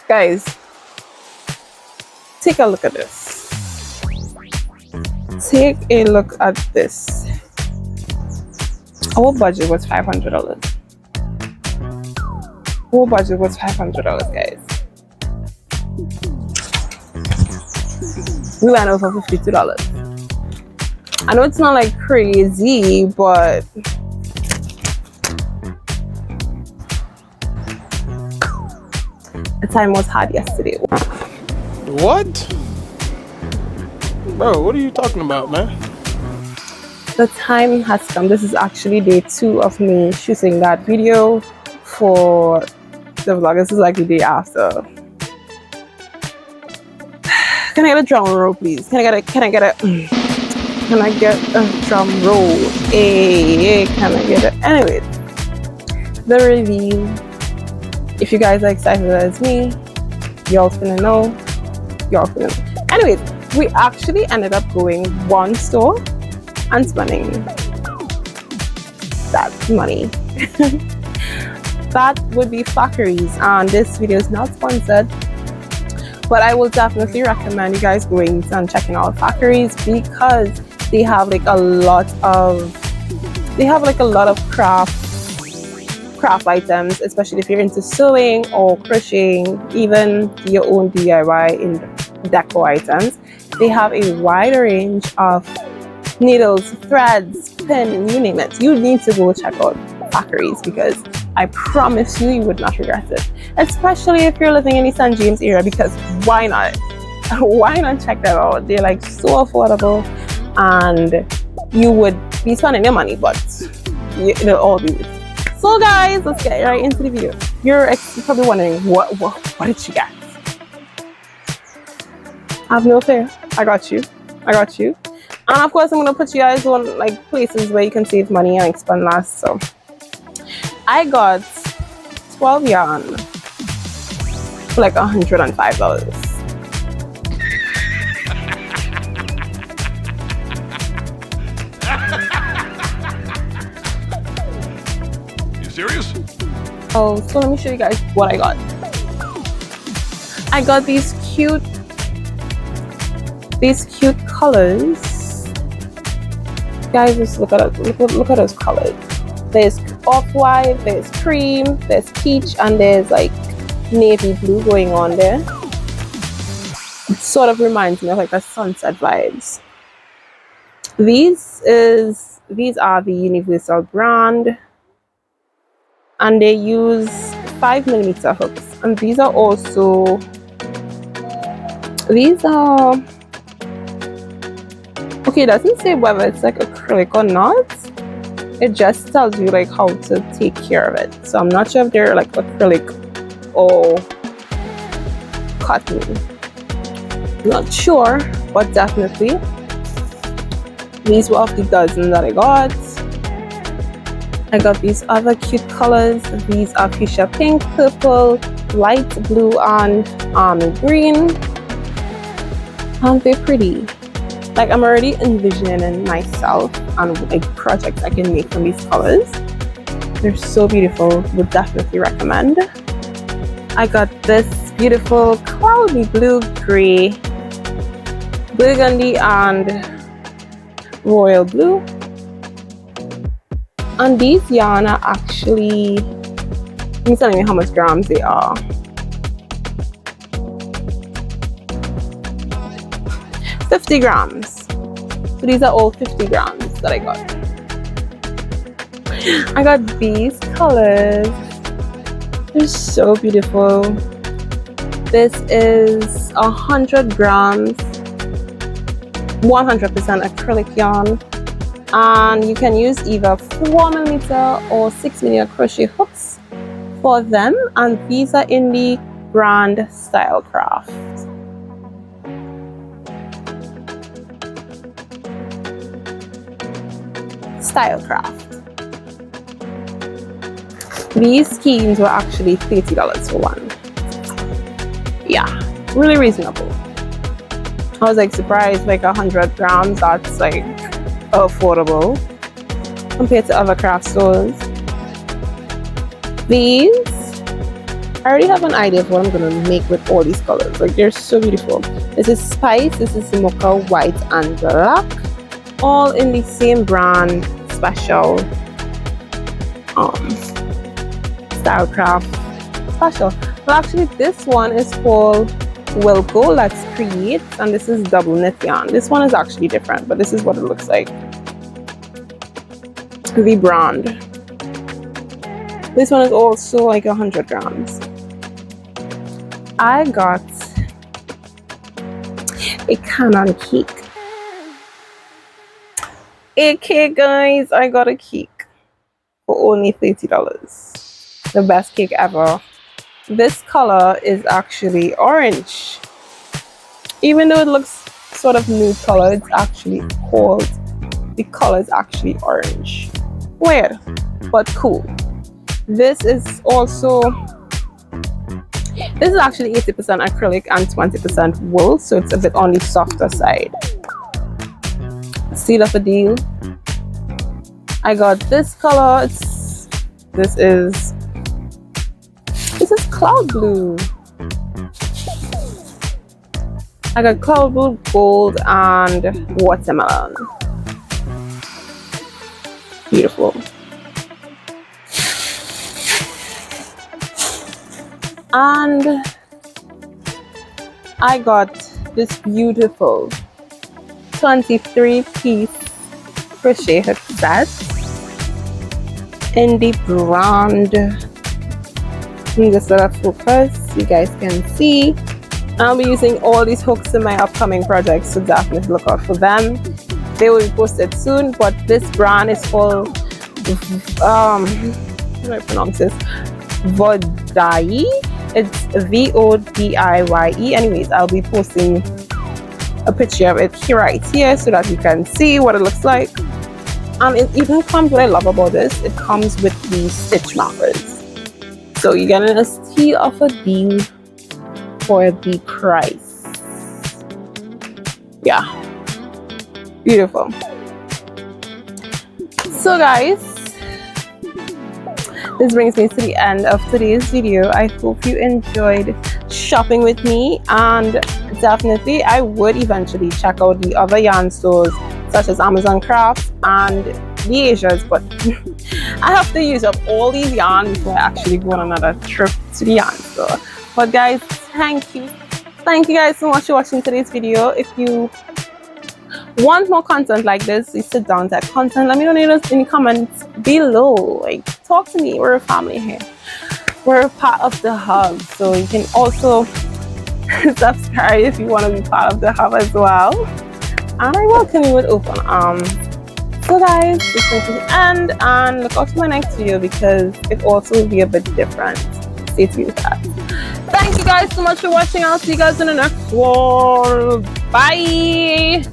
Guys, take a look at this. Take a look at this. Our budget was $500. Our budget was $500, guys. We went over $52. I know it's not like crazy, but the time was hard yesterday. What? Bro, what are you talking about, man? The time has come. This is actually day 2 of me shooting that video for the vlog. This is like the day after. Can I get a drum roll, please? Can I get a drum roll? Hey, can I get it? Anyway, the review. If you guys are excited as me, y'all finna know. Anyways, we actually ended up going one store and spending that money. That would be Factories, and this video is not sponsored, but I will definitely recommend you guys going and checking out Factories because they have like a lot of craft items, especially if you're into sewing or crocheting, even your own DIY in deco items. They have a wide range of needles, threads, pin, you name it. You need to go check out Factories because I promise you, you would not regret it. Especially if you're living in the St. James area, because why not? Why not check them out? They're like so affordable and you would be spending your money, but it'll all be good. So guys, let's get right into the video. You're probably wondering, what did she get? Have no fear. I got you. And of course, I'm going to put you guys on like places where you can save money and expand less. So I got 12 yarn for like $105. You serious? Oh, so let me show you guys what I got. I got these cute colors. Guys, just look at those colors. There's off-white, there's cream, there's peach, and there's like navy blue going on there. It sort of reminds me of like a sunset vibes. These are the Universal brand, and they use 5mm hooks, and these are okay, it doesn't say whether it's like acrylic or not. It just tells you like how to take care of it. So I'm not sure if they're like acrylic or cotton. Not sure, but definitely these were of the dozen that I got. I got these other cute colors. These are fuchsia pink, purple, light blue, and almond green. Aren't they pretty? Like, I'm already envisioning myself and like projects I can make from these colors. They're so beautiful. Would definitely recommend. I got this beautiful cloudy blue, gray, burgundy, and royal blue. And these yarn are actually, I'm telling you how much grams they are. 50 grams. So these are all 50 grams that I got. I got these colors. They're so beautiful. This is 100 grams, 100% acrylic yarn. And you can use either 4mm or 6mm crochet hooks for them. And these are in the brand Stylecraft. These skeins were actually $30 for one. Yeah, really reasonable. I was like surprised, like 100 grams, that's like affordable compared to other craft stores. These I already have an idea of what I'm gonna make with all these colors. Like, they're so beautiful. This is Spice, this is Mocha, White, and Black. All in the same brand, Special Stylecraft Special. Well, actually, this one is called Wilco, Let's Create, and this is double knit yarn. This one is actually different, but this is what it looks like. The brand. This one is also like 100 grams. I got a cannon cake. A cake, guys. I got a cake for only $30. The best cake ever. This color is actually orange. Even though it looks sort of nude color, it's actually called, the color is actually orange. Weird, but cool. This is also, this is actually 80% acrylic and 20% wool, so it's a bit on the softer side. Seal of a deal. I got this color. This is cloud blue. I got cloud blue, gold, and watermelon. Beautiful. And I got this beautiful 23-piece crochet hook set in the brand. Just let it focus, you guys can see. I'll be using all these hooks in my upcoming projects, so definitely look out for them. They will be posted soon, but this brand is called how do I pronounce this? Vodie. It's VODIYE. Anyways, I'll be posting a picture of it right here so that you can see what it looks like. And it even comes, what I love about this, it comes with the stitch markers. So you're getting a steal of a deal for the price. Yeah, beautiful. So guys, this brings me to the end of today's video. I hope you enjoyed shopping with me, and definitely I would eventually check out the other yarn stores such as Amazon Crafts and the Asias, but I have to use up all these yarn before I actually go on another trip to the yarn store. But guys, thank you guys so much for watching today's video. If you want more content like this, please sit down, type content, let me know in the comments below. Like, talk to me. We're a family here, we're a part of the hub, so you can also subscribe if you want to be part of the hub as well, and I welcome you with open arms. So guys, this is the end, and look out for my next video because it also will be a bit different. Stay tuned with that. Thank you guys so much for watching. I'll see you guys in the next one. Bye.